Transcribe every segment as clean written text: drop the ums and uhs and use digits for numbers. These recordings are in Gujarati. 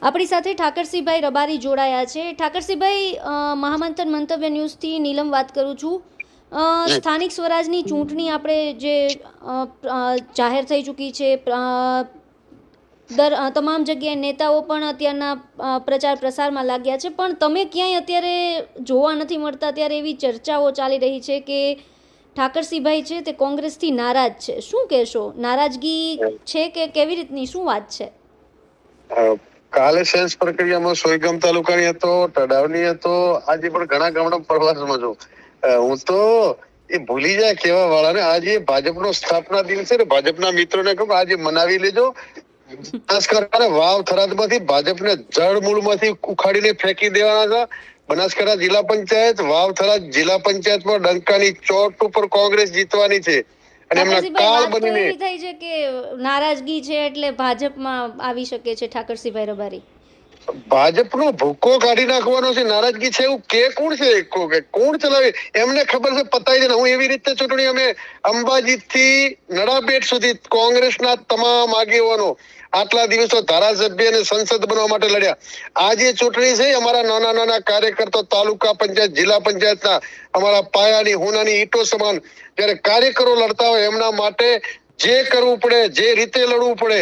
આપણી સાથે ઠાકરસિંહભાઈ રબારી જોડાયા છે। ઠાકરસિંહભાઈ, મહામંથન મંતવ્ય ન્યૂઝથી નીલમ વાત કરું છું। સ્થાનિક સ્વરાજની ચૂંટણી આપણે જે જાહેર થઈ ચૂકી છે, તમામ જગ્યાએ નેતાઓ પણ અત્યારના પ્રચાર પ્રસારમાં લાગ્યા છે, પણ તમે ક્યાંય અત્યારે જોવા નથી મળતા, ત્યારે એવી ચર્ચાઓ ચાલી રહી છે કે ઠાકરસિંહભાઈ છે તે કોંગ્રેસથી નારાજ છે। શું કહેશો? નારાજગી છે કે કેવી રીતની શું વાત છે? કાલે સેન્સ પ્રક્રિયામાં સોયગામ તાલુકાની હતો, તડાવની હતો, આજે પણ ઘણા ગામડા પ્રવાસમાં છું। હું તો એ ભૂલી જાય કેવા વાળાને, આજે ભાજપનો સ્થાપના દિવસ છે ને, ભાજપના મિત્રોને કહું આજે મનાવી લેજો। બનાસકાંઠા વાવ થરાદમાંથી ભાજપને જળ મૂળમાંથી ઉખાડીને ફેંકી દેવાના હતા। બનાસકાંઠા જિલ્લા પંચાયત, વાવ થરાદ જિલ્લા પંચાયતમાં ડંકાની ચોટ ઉપર કોંગ્રેસ જીતવાની છે। અને એમના કાળ બનીને એવી થઈ છે કે નારાજગી છે એટલે ભાજપમાં આવી શકે છે ઠાકરસિંહભાઈ રબારી। ભાજપનો ભૂકો કાઢી નાખવાનો છે, નારાજગી છે એવું કે કોણ છે? કોણ ચલાવે? એમને ખબર છે, પતાઈ દે। હું એવી રીતે ચૂંટણી અમે અંબાજી થી નડાબેટ સુધી કોંગ્રેસના તમામ આગેવાનો આટલા દિવસો ધારાસભ્ય અને સંસદ બનવા માટે લડ્યા। આજે ચૂંટણી છે, અમારા નાના નાના કાર્યકર્તા તાલુકા પંચાયત, જિલ્લા પંચાયતના અમારા પાયાની હોનાની ઈંટો સમાન જયારે કાર્યકરો લડતા હોય એમના માટે જે કરવું પડે, જે રીતે લડવું પડે,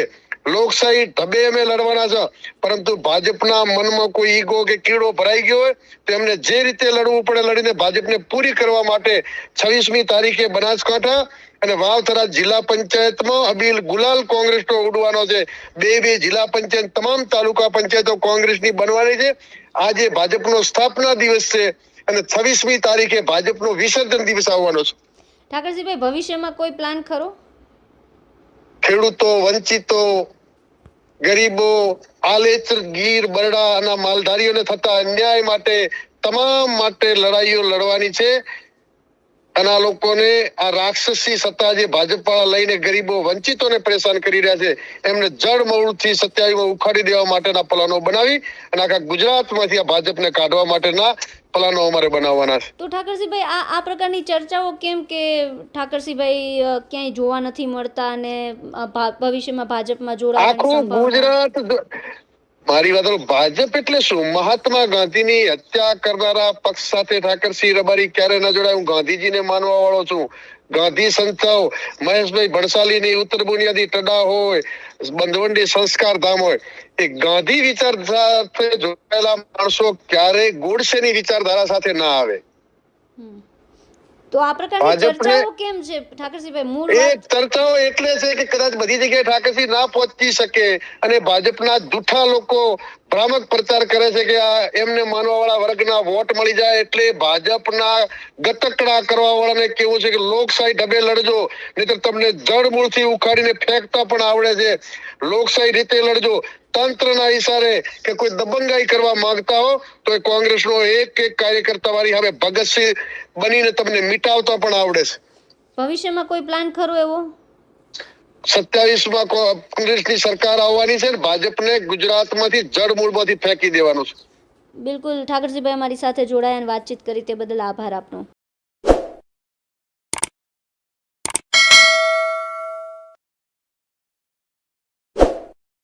લોકશાહી ઢબે અમે લડવાના છે। પરંતુ ભાજપના મનમાં કોઈ ઈગો કે કીડો ભરાઈ ગયો હોય તો એમને જે રીતે લડવું પડે લડીને ભાજપને પૂરી કરવા માટે 26મી તારીખે બનાસકાંઠા અને વાવ થરાદ જિલ્લા પંચાયતમાં અબીલ ગુલાલ કોંગ્રેસનો ઉડવાનો છે। બે જિલ્લા પંચાયત, તમામ તાલુકા પંચાયતો કોંગ્રેસની બનવાની છે। આજે ભાજપનો સ્થાપના દિવસ છે અને 26મી તારીખે ભાજપનો વિસર્જન દિવસ આવવાનો છે। ઠાકરસિંહભાઈ, ભવિષ્યમાં કોઈ પ્લાન ખરો? ખેડૂતો, વંચિતો, ગરીબો, આલેચર, ગીર, બરડાના માલધારીઓને થતા અન્યાય માટે, તમામ માટે લડાઈઓ લડવાની છે। અને આ લોકોને આ રાક્ષસી સત્તા જે ભાજપ વાળા લઈને ગરીબો, વંચિતોને પરેશાન કરી રહ્યા છે, એમને જડ મૂળથી 27માં ઉખાડી દેવા માટેના પ્લાનો બનાવી અને આખા ગુજરાતમાંથી આ ભાજપને કાઢવા માટેના પ્લાનો અમારે બનાવવાના છે। તો ઠાકરસિંહભાઈ, આ પ્રકારની ચર્ચાઓ કેમ કે ઠાકરસિંહભાઈ ક્યાંય જોવા નથી મળતા અને ભવિષ્યમાં ભાજપમાં જોડાવાની સંભાવના? આખું ગુજરાત, મારી વાત, ભાજપ એટલે શું? મહાત્મા ગાંધીની હત્યા કરનારા પક્ષ સાથે ઠાકરસિંહ રબારી ક્યારે ન જોડાય? હું ગાંધીજીને માનવા વાળો છું। ગાંધી સંસ્થાઓ, મહેશભાઈ ભણસાલીની ઉત્તર બુનિયાદી ટડા હોય, બંધવંડી સંસ્કાર ધામ હોય, એ ગાંધી વિચાર સાથે જોડાયેલા માણસો ક્યારેય ગોડસેની વિચારધારા સાથે ના આવે। તો આ પ્રકારની ચર્ચાઓ કેમ છે ઠાકરસિંહભાઈ? મૂળ વાત ચર્ચાઓ એટલે છે કે કદાચ બધી જગ્યાએ ઠાકરસિંહ ના પહોંચી શકે અને ભાજપના જૂઠા લોકો ભ્રામક પ્રચાર કરે છે કે આ એમને માનવા વાળા વર્ગના વોટ મળી જાય એટલે ભાજપના ગતકડા કરવા વાળાને કેવું છે કે લોકશાહી ઢબે લડજો, નહીતર તમને જડ મૂળથી ઉખાડીને ફેંકતા પણ આવડે છે। લોકશાહી રીતે લડજો। તંત્રના ઈશારે કે કોઈ દબંગાઈ કરવા માંગતા હો તો એ કોંગ્રેસનો એક કાર્યકર્તા વાળી હવે ભગતસિંહ બનીને તમને મિટાવતા પણ આવડે છે। ભવિષ્યમાં કોઈ પ્લાન ખરો એવો? 27માં કોંગ્રેસની સરકાર આવવાની છે ને ભાજપને ગુજરાતમાંથી જડ મૂળમાંથી ફેંકી દેવાનું છે। બિલકુલ ઠાકરસિંહભાઈ અમારી સાથે જોડાયા અને વાતચીત કરી તે બદલ આભાર આપનો।